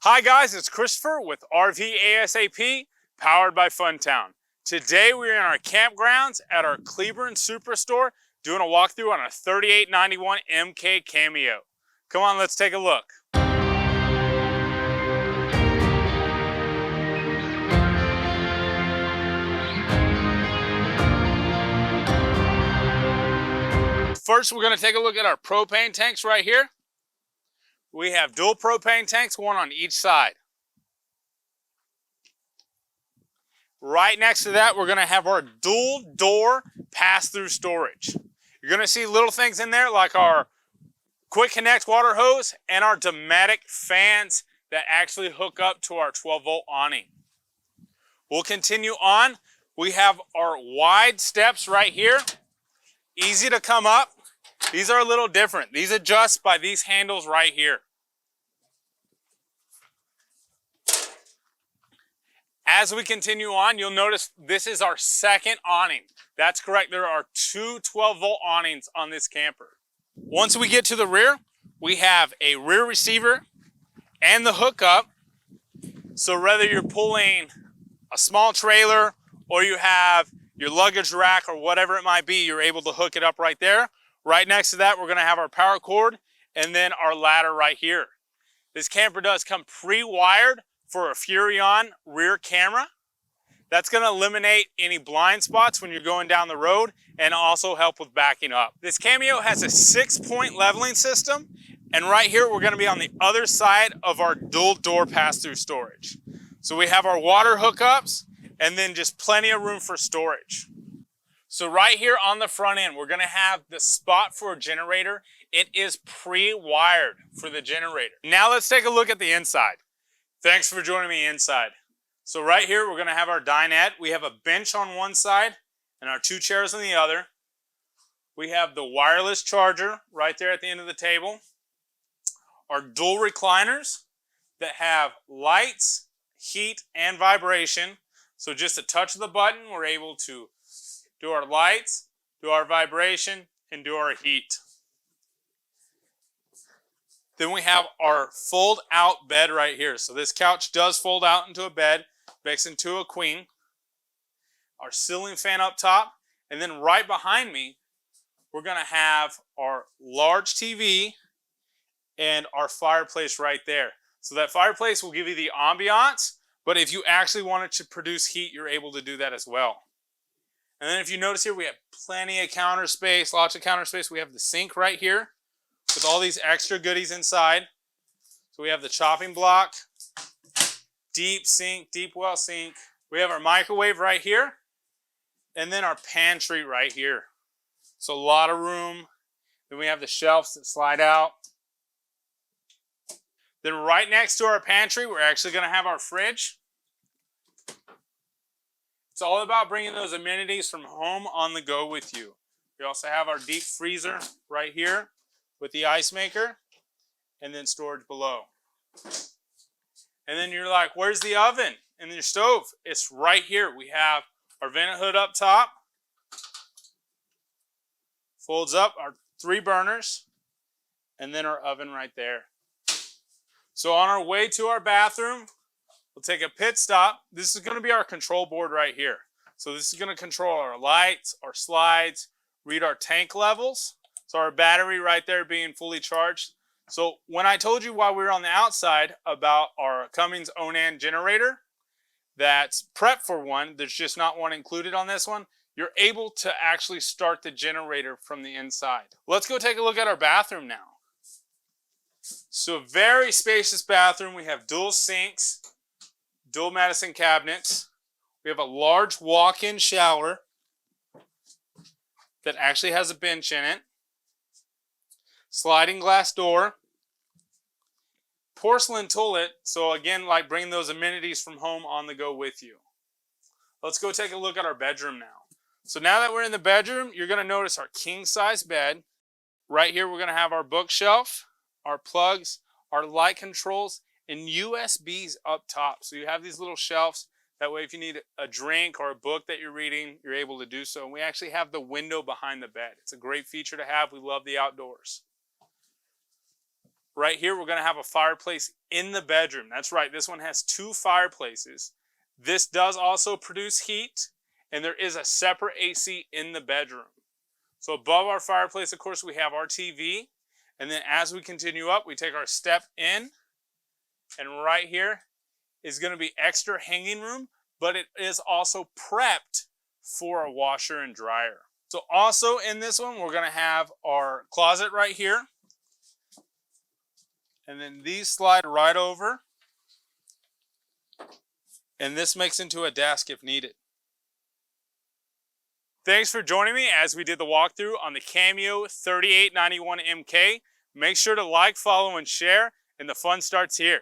Hi guys, it's Christopher with RV ASAP, powered by Funtown. Today we're in our campgrounds at our Cleburne Superstore doing a walkthrough on a 3891MK Cameo. Come on, let's take a look. First, we're going to take a look at our propane tanks right here. We have dual propane tanks, one on each side. Right next to that, we're going to have our dual door pass-through storage. You're going to see little things in there like our quick connect water hose and our Dometic fans that actually hook up to our 12-volt awning. We'll continue on. We have our wide steps right here. Easy to come up. These are a little different. These adjust by these handles right here. As we continue on, you'll notice this is our second awning. That's correct. There are two 12-volt awnings on this camper. Once we get to the rear, we have a rear receiver and the hookup. So whether you're pulling a small trailer or you have your luggage rack or whatever it might be, you're able to hook it up right there. Right next to that, we're going to have our power cord and then our ladder right here. This camper does come pre-wired for a Furrion rear camera. That's going to eliminate any blind spots when you're going down the road and also help with backing up. This Cameo has a 6-point leveling system, and right here we're going to be on the other side of our dual door pass-through storage. So we have our water hookups and then just plenty of room for storage. So right here on the front end, we're going to have the spot for a generator. It is pre-wired for the generator. Now let's take a look at the inside. Thanks for joining me inside. So right here, we're going to have our dinette. We have a bench on one side and our two chairs on the other. We have the wireless charger right there at the end of the table. Our dual recliners that have lights, heat, and vibration. So just a touch of the button, we're able to do our lights, do our vibration, and do our heat. Then we have our fold out bed right here. So this couch does fold out into a bed, makes into a queen. Our ceiling fan up top. And then right behind me, we're going to have our large TV and our fireplace right there. So that fireplace will give you the ambiance, but if you actually wanted to produce heat, you're able to do that as well. And then if you notice here, we have plenty of counter space, lots of counter space. We have the sink right here with all these extra goodies inside. So we have the chopping block, deep sink, deep well sink. We have our microwave right here, and then our pantry right here. So a lot of room. Then we have the shelves that slide out. Then right next to our pantry, we're actually going to have our fridge. It's all about bringing those amenities from home on the go with you. We also have our deep freezer right here with the ice maker and then storage below. And then you're like, where's the oven and your stove? It's right here. We have our vent hood up top. Folds up our 3 burners and then our oven right there. So on our way to our bathroom, we'll take a pit stop. This is going to be our control board right here. So this is going to control our lights, our slides, read our tank levels. So our battery right there being fully charged. So when I told you while we were on the outside about our Cummins Onan generator that's prepped for one, there's just not one included on this one, you're able to actually start the generator from the inside. Let's go take a look at our bathroom now. So very spacious bathroom. We have dual sinks, dual medicine cabinets. We have a large walk-in shower that actually has a bench in it. Sliding glass door. Porcelain toilet. So again, like bringing those amenities from home on the go with you. Let's go take a look at our bedroom now. So now that we're in the bedroom, you're going to notice our king-size bed. Right here, we're going to have our bookshelf, our plugs, our light controls, and USBs up top. So you have these little shelves. That way, if you need a drink or a book that you're reading, you're able to do so. And we actually have the window behind the bed. It's a great feature to have. We love the outdoors. Right here, we're going to have a fireplace in the bedroom. That's right, this one has 2 fireplaces. This does also produce heat, and there is a separate AC in the bedroom. So above our fireplace, of course, we have our TV. And then as we continue up, we take our step in. And right here is going to be extra hanging room, but it is also prepped for a washer and dryer. So also in this one, we're going to have our closet right here. And then these slide right over. And this makes into a desk if needed. Thanks for joining me as we did the walkthrough on the Cameo 3891MK. Make sure to like, follow, and share, and the fun starts here.